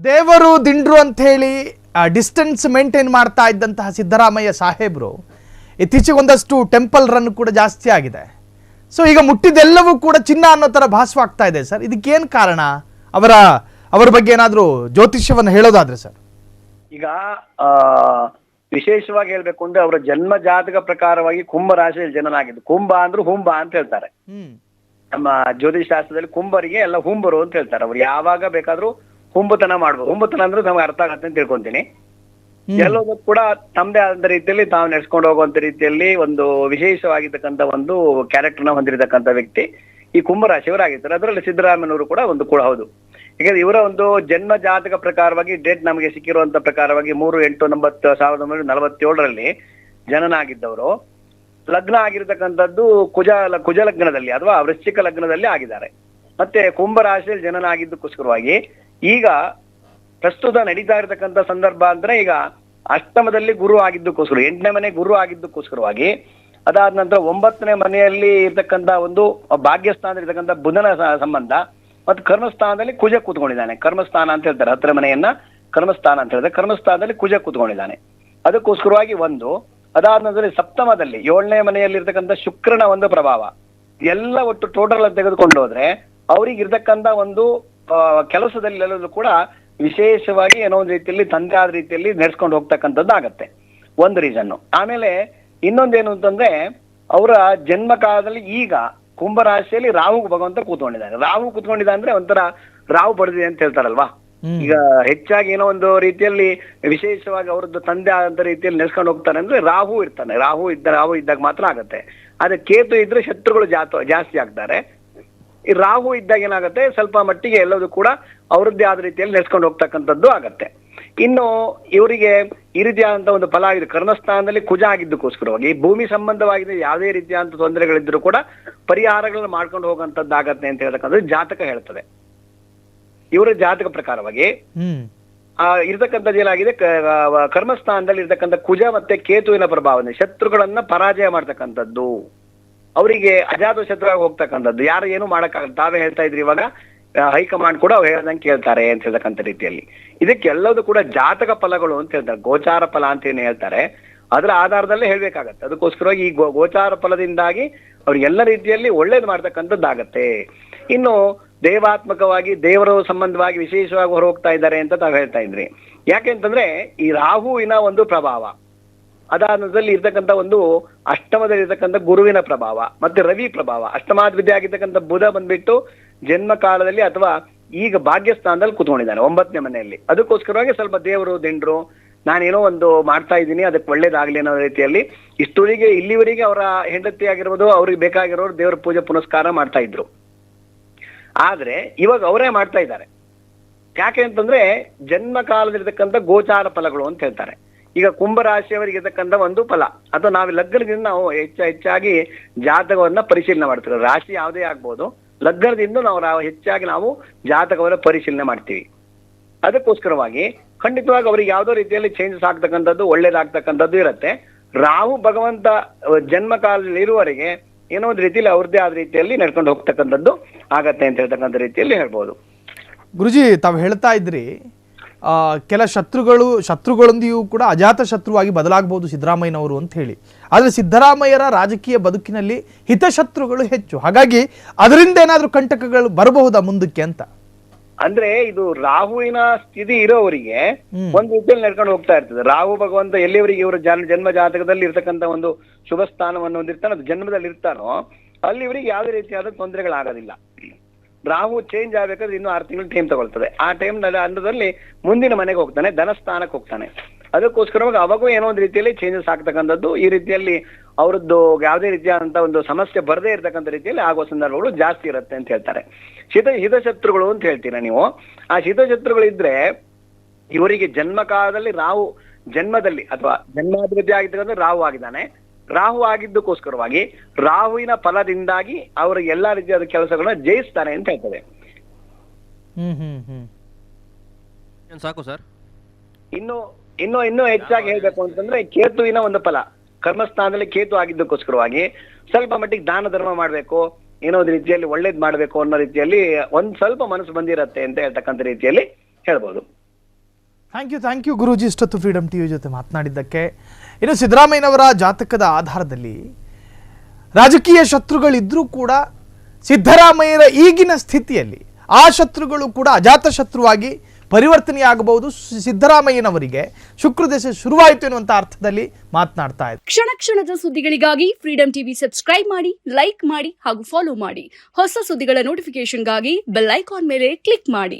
ದೇವರು ದಿಂಡ್ರು ಅಂತ ಹೇಳಿ ಡಿಸ್ಟೆನ್ಸ್ ಮೇಂಟೈನ್ ಮಾಡ್ತಾ ಇದ್ದಂತಹ ಸಿದ್ದರಾಮಯ್ಯ ಸಾಹೇಬರು ಇತ್ತೀಚೆಗೆ ಒಂದಷ್ಟು ಟೆಂಪಲ್ ರನ್ ಕೂಡ ಜಾಸ್ತಿ ಆಗಿದೆ. ಸೊ ಈಗ ಮುಟ್ಟಿದೆಲ್ಲವೂ ಕೂಡ ಚಿನ್ನ ಅನ್ನೋ ತರ ಭಾಸವಾಗ್ತಾ ಇದೆ ಸರ್. ಇದಕ್ಕೇನು ಕಾರಣ? ಅವರ ಬಗ್ಗೆ ಏನಾದರೂ ಜ್ಯೋತಿಷ್ಯವನ್ನು ಹೇಳೋದಾದ್ರೆ ಸರ್. ಈಗ ವಿಶೇಷವಾಗಿ ಹೇಳ್ಬೇಕು ಅಂದ್ರೆ ಅವರ ಜನ್ಮ ಜಾತಕ ಪ್ರಕಾರವಾಗಿ ಕುಂಭ ರಾಶಿಯಲ್ಲಿ ಜನನಾಗಿದ್ದು. ಕುಂಭ ಅಂದ್ರೂ ಹುಂಬ ಅಂತ ಹೇಳ್ತಾರೆ. ನಮ್ಮ ಜ್ಯೋತಿಷ್ ಶಾಸ್ತ್ರದಲ್ಲಿ ಕುಂಭರಿಗೆ ಎಲ್ಲ ಹುಂಬರು ಅಂತ ಹೇಳ್ತಾರೆ. ಅವ್ರು ಯಾವಾಗ ಬೇಕಾದ್ರೂ ಹುಂಬತನ ಮಾಡ್ಬೋದು. ಹುಂಬತನ ಅಂದ್ರೆ ನಮ್ಗೆ ಅರ್ಥ ಆಗತ್ತೆ ಅಂತ ತಿಳ್ಕೊಂತೀನಿ. ಎಲ್ಲವೂ ಕೂಡ ತಮ್ಮದೇ ಆದ ರೀತಿಯಲ್ಲಿ ತಾವು ನಡೆಸ್ಕೊಂಡು ಹೋಗುವಂತ ರೀತಿಯಲ್ಲಿ ಒಂದು ವಿಶೇಷವಾಗಿರ್ತಕ್ಕಂಥ ಒಂದು ಕ್ಯಾರೆಕ್ಟರ್ನ ಹೊಂದಿರತಕ್ಕಂಥ ವ್ಯಕ್ತಿ ಈ ಕುಂಭರಾಶಿಯವರಾಗಿರ್ತಾರೆ. ಅದರಲ್ಲಿ ಸಿದ್ದರಾಮಯ್ಯನವರು ಕೂಡ ಒಂದು ಕೂಡ ಹೌದು. ಯಾಕಂದ್ರೆ ಇವರ ಒಂದು ಜನ್ಮ ಜಾತಕ ಪ್ರಕಾರವಾಗಿ ಡೇಟ್ ನಮಗೆ ಸಿಕ್ಕಿರುವಂತ ಪ್ರಕಾರವಾಗಿ 3/8/1947 ಜನನಾಗಿದ್ದವರು. ಲಗ್ನ ಆಗಿರತಕ್ಕಂಥದ್ದು ಕುಜ ಲಗ್ನದಲ್ಲಿ ಅಥವಾ ವೃಶ್ಚಿಕ ಲಗ್ನದಲ್ಲಿ ಆಗಿದ್ದಾರೆ. ಮತ್ತೆ ಕುಂಭ ರಾಶಿಯಲ್ಲಿ ಜನನಾಗಿದ್ದಕ್ಕೋಸ್ಕರವಾಗಿ ಈಗ ಪ್ರಸ್ತುತ ನಡೀತಾ ಇರತಕ್ಕಂಥ ಸಂದರ್ಭ ಅಂದ್ರೆ ಈಗ ಅಷ್ಟಮದಲ್ಲಿ ಗುರು ಆಗಿದ್ದಕ್ಕೋಸ್ಕರ 8ನೇ ಮನೆ ಗುರು ಆಗಿದ್ದಕ್ಕೋಸ್ಕರವಾಗಿ ಅದಾದ ನಂತರ 9ನೇ ಮನೆಯಲ್ಲಿ ಇರ್ತಕ್ಕಂಥ ಒಂದು ಭಾಗ್ಯಸ್ಥಾನ ಇರ್ತಕ್ಕಂಥ ಬುಧನ ಸಂಬಂಧ ಮತ್ತು ಕರ್ಮಸ್ಥಾನದಲ್ಲಿ ಕುಜ ಕೂತ್ಕೊಂಡಿದ್ದಾನೆ. ಕರ್ಮಸ್ಥಾನ ಅಂತ ಹೇಳ್ತಾರೆ. 10ನೇ ಮನೆಯನ್ನ ಕರ್ಮಸ್ಥಾನ ಅಂತ ಹೇಳಿದ್ರೆ ಕರ್ಮಸ್ಥಾನದಲ್ಲಿ ಕುಜ ಕೂತ್ಕೊಂಡಿದ್ದಾನೆ. ಅದಕ್ಕೋಸ್ಕರವಾಗಿ ಒಂದು ಅದಾದ ನಂತರ ಸಪ್ತಮದಲ್ಲಿ 7ನೇ ಮನೆಯಲ್ಲಿ ಇರ್ತಕ್ಕಂಥ ಶುಕ್ರನ ಒಂದು ಪ್ರಭಾವ ಎಲ್ಲ ಒಟ್ಟು ಟೋಟಲ್ ತೆಗೆದುಕೊಂಡು ಹೋದ್ರೆ ಅವ್ರಿಗೆ ಇರ್ತಕ್ಕಂಥ ಒಂದು ಕೆಲಸದಲ್ಲಿ ಎಲ್ಲದೂ ಕೂಡ ವಿಶೇಷವಾಗಿ ಏನೋ ಒಂದು ರೀತಿಯಲ್ಲಿ ತಂದೆ ಆದ ರೀತಿಯಲ್ಲಿ ನಡೆಸ್ಕೊಂಡು ಹೋಗ್ತಕ್ಕಂಥದ್ದು ಆಗತ್ತೆ. ಒಂದು ರೀಸನ್ನು. ಆಮೇಲೆ ಇನ್ನೊಂದೇನು ಅಂತಂದ್ರೆ ಅವರ ಜನ್ಮ ಕಾಲದಲ್ಲಿ ಈಗ ಕುಂಭರಾಶಿಯಲ್ಲಿ ರಾಹು ಭಗವಂತ ಕೂತ್ಕೊಂಡಿದ್ದಾನೆ. ರಾಹು ಕೂತ್ಕೊಂಡಿದ್ದ ಅಂದ್ರೆ ಒಂಥರ ರಾಹು ಬಡ್ದಿದೆ ಅಂತ ಹೇಳ್ತಾರಲ್ವಾ. ಈಗ ಹೆಚ್ಚಾಗಿ ಏನೋ ಒಂದು ರೀತಿಯಲ್ಲಿ ವಿಶೇಷವಾಗಿ ಅವ್ರದ್ದು ತಂದೆ ಆದಂತ ರೀತಿಯಲ್ಲಿ ನೆಡ್ಸ್ಕೊಂಡು ಹೋಗ್ತಾನೆ ಅಂದ್ರೆ ರಾಹು ಇರ್ತಾನೆ. ರಾಹು ಇದ್ದಾಗ ಮಾತ್ರ ಆಗತ್ತೆ. ಆದ್ರೆ ಕೇತು ಇದ್ರೆ ಶತ್ರುಗಳು ಜಾಸ್ತಿ ಆಗ್ತಾರೆ. ಈ ರಾಹು ಇದ್ದಾಗ ಏನಾಗುತ್ತೆ ಸ್ವಲ್ಪ ಮಟ್ಟಿಗೆ ಎಲ್ಲದೂ ಕೂಡ ಅವರದ್ದೇ ಆದ ರೀತಿಯಲ್ಲಿ ನೆಡ್ಸ್ಕೊಂಡು ಹೋಗ್ತಕ್ಕಂಥದ್ದು ಆಗತ್ತೆ. ಇನ್ನು ಇವರಿಗೆ ಈ ರೀತಿಯಾದಂತ ಒಂದು ಫಲ ಆಗಿದೆ. ಕರ್ಮಸ್ಥಾನದಲ್ಲಿ ಕುಜ ಆಗಿದ್ದಕ್ಕೋಸ್ಕರವಾಗಿ ಭೂಮಿ ಸಂಬಂಧವಾಗಿದ್ದ ಯಾವುದೇ ರೀತಿಯಾದಂತ ತೊಂದರೆಗಳಿದ್ರು ಕೂಡ ಪರಿಹಾರಗಳನ್ನ ಮಾಡ್ಕೊಂಡು ಹೋಗುವಂತದ್ದಾಗತ್ತೆ ಅಂತ ಹೇಳ್ತಕ್ಕಂಥದ್ದು ಜಾತಕ ಹೇಳ್ತದೆ. ಇವರ ಜಾತಕ ಪ್ರಕಾರವಾಗಿ ಇರ್ತಕ್ಕಂಥದ್ದು ಏನಾಗಿದೆ, ಕರ್ಮಸ್ಥಾನದಲ್ಲಿ ಇರ್ತಕ್ಕಂಥ ಕುಜ ಮತ್ತೆ ಕೇತುವಿನ ಪ್ರಭಾವ ಶತ್ರುಗಳನ್ನ ಪರಾಜಯ ಮಾಡ್ತಕ್ಕಂಥದ್ದು, ಅವರಿಗೆ ಅಜಾತ ಶತ್ರುವಾಗಿ ಹೋಗ್ತಕ್ಕಂಥದ್ದು. ಯಾರು ಏನು ಮಾಡಕ್ಕಾಗಲ್ಲ. ತಾವೇ ಹೇಳ್ತಾ ಇದ್ರಿ ಇವಾಗ ಹೈಕಮಾಂಡ್ ಕೂಡ ಅವ್ರು ಹೇಳ್ದಂಗೆ ಕೇಳ್ತಾರೆ ಅಂತ ಹೇಳ್ತಕ್ಕಂಥ ರೀತಿಯಲ್ಲಿ ಇದಕ್ಕೆಲ್ಲದೂ ಕೂಡ ಜಾತಕ ಫಲಗಳು ಅಂತ ಹೇಳ್ತಾರೆ. ಗೋಚಾರ ಫಲ ಅಂತ ಏನು ಹೇಳ್ತಾರೆ ಅದರ ಆಧಾರದಲ್ಲೇ ಹೇಳ್ಬೇಕಾಗತ್ತೆ. ಅದಕ್ಕೋಸ್ಕರವಾಗಿ ಈ ಗೋಚಾರ ಫಲದಿಂದಾಗಿ ಅವ್ರಿಗೆ ಎಲ್ಲ ರೀತಿಯಲ್ಲಿ ಒಳ್ಳೇದು ಮಾಡ್ತಕ್ಕಂಥದ್ದಾಗತ್ತೆ. ಇನ್ನು ದೇವಾತ್ಮಕವಾಗಿ ದೇವರ ಸಂಬಂಧವಾಗಿ ವಿಶೇಷವಾಗಿ ಹೊರ ಹೋಗ್ತಾ ಇದ್ದಾರೆ ಅಂತ ತಾವು ಹೇಳ್ತಾ ಇದ್ರಿ. ಯಾಕೆಂತಂದ್ರೆ ಈ ರಾಹುವಿನ ಒಂದು ಪ್ರಭಾವ, ಅದಾನದಲ್ಲಿ ಇರ್ತಕ್ಕಂಥ ಒಂದು ಅಷ್ಟಮದಲ್ಲಿ ಇರ್ತಕ್ಕಂಥ ಗುರುವಿನ ಪ್ರಭಾವ ಮತ್ತೆ ರವಿ ಪ್ರಭಾವ, ಅಷ್ಟಮಾಧಿಪತಿ ಆಗಿರ್ತಕ್ಕಂಥ ಬುಧ ಬಂದ್ಬಿಟ್ಟು ಜನ್ಮ ಕಾಲದಲ್ಲಿ ಅಥವಾ ಈಗ ಭಾಗ್ಯಸ್ಥಾನದಲ್ಲಿ ಕೂತ್ಕೊಂಡಿದ್ದಾನೆ 9ನೇ ಮನೆಯಲ್ಲಿ. ಅದಕ್ಕೋಸ್ಕರವಾಗಿ ಸ್ವಲ್ಪ ದೇವರು ದಿಂಡ್ರು ನಾನೇನೋ ಒಂದು ಮಾಡ್ತಾ ಇದ್ದೀನಿ ಅದಕ್ಕೆ ಒಳ್ಳೇದಾಗ್ಲಿ ಅನ್ನೋ ರೀತಿಯಲ್ಲಿ ಇಲ್ಲಿವರೆಗೆ ಅವರ ಹೆಂಡತಿ ಆಗಿರ್ಬೋದು ಅವ್ರಿಗೆ ಬೇಕಾಗಿರೋರು ದೇವರ ಪೂಜೆ ಪುನಸ್ಕಾರ ಮಾಡ್ತಾ ಇದ್ರು. ಆದ್ರೆ ಇವಾಗ ಅವರೇ ಮಾಡ್ತಾ ಇದ್ದಾರೆ. ಯಾಕೆ ಅಂತಂದ್ರೆ ಜನ್ಮ ಕಾಲದಲ್ಲಿರ್ತಕ್ಕಂಥ ಗೋಚಾರ ಫಲಗಳು ಅಂತ ಹೇಳ್ತಾರೆ. ಈಗ ಕುಂಭರಾಶಿಯವರಿಗೆ ಇರ್ತಕ್ಕಂಥ ಒಂದು ಫಲ ಅಥವಾ ನಾವು ಲಗ್ನದಿಂದ ನಾವು ಹೆಚ್ಚಾಗಿ ಜಾತಕವನ್ನ ಪರಿಶೀಲನೆ ಮಾಡ್ತೀವಿ. ರಾಶಿ ಯಾವುದೇ ಆಗ್ಬೋದು, ಲಗ್ನದಿಂದ ನಾವು ಹೆಚ್ಚಾಗಿ ನಾವು ಜಾತಕವನ್ನ ಪರಿಶೀಲನೆ ಮಾಡ್ತೀವಿ. ಅದಕ್ಕೋಸ್ಕರವಾಗಿ ಖಂಡಿತವಾಗಿ ಅವ್ರಿಗೆ ಯಾವುದೋ ರೀತಿಯಲ್ಲಿ ಚೇಂಜಸ್ ಆಗ್ತಕ್ಕಂಥದ್ದು ಒಳ್ಳೇದಾಗ್ತಕ್ಕಂಥದ್ದು ಇರುತ್ತೆ. ರಾಹು ಭಗವಂತ ಜನ್ಮ ಕಾಲದಲ್ಲಿ ಇರುವವರೆಗೆ ಏನೋ ಒಂದು ರೀತಿಯಲ್ಲಿ ಅವ್ರದ್ದೇ ಆದ ರೀತಿಯಲ್ಲಿ ನಡ್ಕೊಂಡು ಹೋಗ್ತಕ್ಕಂಥದ್ದು ಆಗತ್ತೆ ಅಂತ ಹೇಳ್ತಕ್ಕಂಥ ರೀತಿಯಲ್ಲಿ ಹೇಳ್ಬೋದು. ಗುರುಜಿ, ತಾವು ಹೇಳ್ತಾ ಇದ್ರಿ ಕೆಲ ಶತ್ರುಗಳೊಂದಿಗೂ ಕೂಡ ಅಜಾತ ಶತ್ರುವಾಗಿ ಬದಲಾಗಬಹುದು ಸಿದ್ದರಾಮಯ್ಯನವರು ಅಂತ ಹೇಳಿ. ಆದರೆ ಸಿದ್ದರಾಮಯ್ಯರ ರಾಜಕೀಯ ಬದುಕಿನಲ್ಲಿ ಹಿತಶತ್ರುಗಳು ಹೆಚ್ಚು. ಹಾಗಾಗಿ ಅದರಿಂದ ಏನಾದ್ರೂ ಕಂಟಕಗಳು ಬರಬಹುದಾ ಮುಂದಕ್ಕೆ ಅಂತ? ಅಂದ್ರೆ ಇದು ರಾಹುವಿನ ಸ್ಥಿತಿ ಇರೋವರಿಗೆ ಒಂದು ರೀತಿಯಲ್ಲಿ ನಡ್ಕೊಂಡು ಹೋಗ್ತಾ ಇರ್ತದೆ. ರಾಹು ಭಗವಂತ ಎಲ್ಲಿವರೆಗೆ ಇವರು ಜನ್ಮ ಜಾತಕದಲ್ಲಿ ಇರ್ತಕ್ಕಂಥ ಒಂದು ಶುಭ ಸ್ಥಾನವನ್ನು ಹೊಂದಿರ್ತಾನೋ, ಅದು ಜನ್ಮದಲ್ಲಿ ಇರ್ತಾನೋ ಅಲ್ಲಿವರಿಗೆ ಯಾವುದೇ ರೀತಿಯಾದ ತೊಂದರೆಗಳಾಗೋದಿಲ್ಲ. ರಾಹು ಚೇಂಜ್ ಆಗ್ಬೇಕಾದ್ರೆ ಇನ್ನೂ 6 ತಿಂಗಳು ಟೈಮ್ ತಗೊಳ್ತದೆ. ಆ ಟೈಮ್ ಅಂದದಲ್ಲಿ ಮುಂದಿನ ಮನೆಗೆ ಹೋಗ್ತಾನೆ, ಧನಸ್ಥಾನಕ್ಕೆ ಹೋಗ್ತಾನೆ. ಅದಕ್ಕೋಸ್ಕರವಾಗಿ ಅವಾಗೂ ಏನೋ ಒಂದು ರೀತಿಯಲ್ಲಿ ಚೇಂಜಸ್ ಆಗ್ತಕ್ಕಂಥದ್ದು ಈ ರೀತಿಯಲ್ಲಿ ಅವರದ್ದು ಯಾವುದೇ ರೀತಿಯಾದಂತಹ ಒಂದು ಸಮಸ್ಯೆ ಬರದೇ ಇರತಕ್ಕಂಥ ರೀತಿಯಲ್ಲಿ ಆಗುವ ಸಂದರ್ಭಗಳು ಜಾಸ್ತಿ ಇರುತ್ತೆ ಅಂತ ಹೇಳ್ತಾರೆ. ಹಿತಶತ್ರುಗಳು ಅಂತ ಹೇಳ್ತೀರಾ ನೀವು. ಆ ಹಿತಶತ್ರುಗಳಿದ್ರೆ ಇವರಿಗೆ ಜನ್ಮ ಕಾಲದಲ್ಲಿ ರಾಹು ಜನ್ಮದಲ್ಲಿ ಅಥವಾ ಜನ್ಮಾಧಿಪತಿ ಆಗಿರ್ತಕ್ಕಂಥ ರಾಹು ಆಗಿದ್ದಾನೆ. ರಾಹು ಆಗಿದ್ದಕ್ಕೋಸ್ಕರವಾಗಿ ರಾಹುವಿನ ಫಲದಿಂದಾಗಿ ಅವರು ಎಲ್ಲಾ ರೀತಿಯಾದ ಕೆಲಸಗಳನ್ನ ಜಯಿಸ್ತಾನೆ ಅಂತ ಹೇಳ್ತದೆ. ಸಾಕು ಸರ್. ಇನ್ನು ಹೆಚ್ಚಾಗಿ ಹೇಳ್ಬೇಕು ಅಂತಂದ್ರೆ ಕೇತುವಿನ ಒಂದು ಫಲ, ಕರ್ಮಸ್ಥಾನದಲ್ಲಿ ಕೇತು ಆಗಿದ್ದಕ್ಕೋಸ್ಕರವಾಗಿ ಸ್ವಲ್ಪ ಮಟ್ಟಿಗೆ ದಾನ ಧರ್ಮ ಮಾಡ್ಬೇಕು, ಏನೋ ಒಂದು ರೀತಿಯಲ್ಲಿ ಒಳ್ಳೇದ್ ಮಾಡ್ಬೇಕು ಅನ್ನೋ ರೀತಿಯಲ್ಲಿ ಒಂದ್ ಸ್ವಲ್ಪ ಮನಸ್ಸು ಬಂದಿರತ್ತೆ ಅಂತ ಹೇಳ್ತಕ್ಕಂಥ ರೀತಿಯಲ್ಲಿ ಹೇಳ್ಬೋದು. ಥ್ಯಾಂಕ್ ಯು ಗುರೂಜಿ, ಇಷ್ಟೊತ್ತು ಫ್ರೀಡಮ್ ಟಿವಿ ಜೊತೆ ಮಾತನಾಡಿದ್ದಕ್ಕೆ. ಇನ್ನು ಸಿದ್ದರಾಮಯ್ಯನವರ ಜಾತಕದ ಆಧಾರದಲ್ಲಿ ರಾಜಕೀಯ ಶತ್ರುಗಳಿದ್ರೂ ಕೂಡ ಸಿದ್ದರಾಮಯ್ಯರ ಈಗಿನ ಸ್ಥಿತಿಯಲ್ಲಿ ಆ ಶತ್ರುಗಳು ಕೂಡ ಅಜಾತ ಶತ್ರುವಾಗಿ ಪರಿವರ್ತನೆಯಾಗಬಹುದು. ಸಿದ್ದರಾಮಯ್ಯನವರಿಗೆ ಶುಕ್ರದಶೆ ಶುರುವಾಯಿತು ಎನ್ನುವಂಥ ಅರ್ಥದಲ್ಲಿ ಮಾತನಾಡ್ತಾ ಇದ್ದಾರೆ. ಕ್ಷಣ ಕ್ಷಣದ ಸುದ್ದಿಗಳಿಗಾಗಿ ಫ್ರೀಡಮ್ ಟಿವಿ ಸಬ್ಸ್ಕ್ರೈಬ್ ಮಾಡಿ, ಲೈಕ್ ಮಾಡಿ ಹಾಗೂ ಫಾಲೋ ಮಾಡಿ. ಹೊಸ ಸುದ್ದಿಗಳ ನೋಟಿಫಿಕೇಶನ್ಗಾಗಿ ಬೆಲ್ ಐಕಾನ್ ಮೇಲೆ ಕ್ಲಿಕ್ ಮಾಡಿ.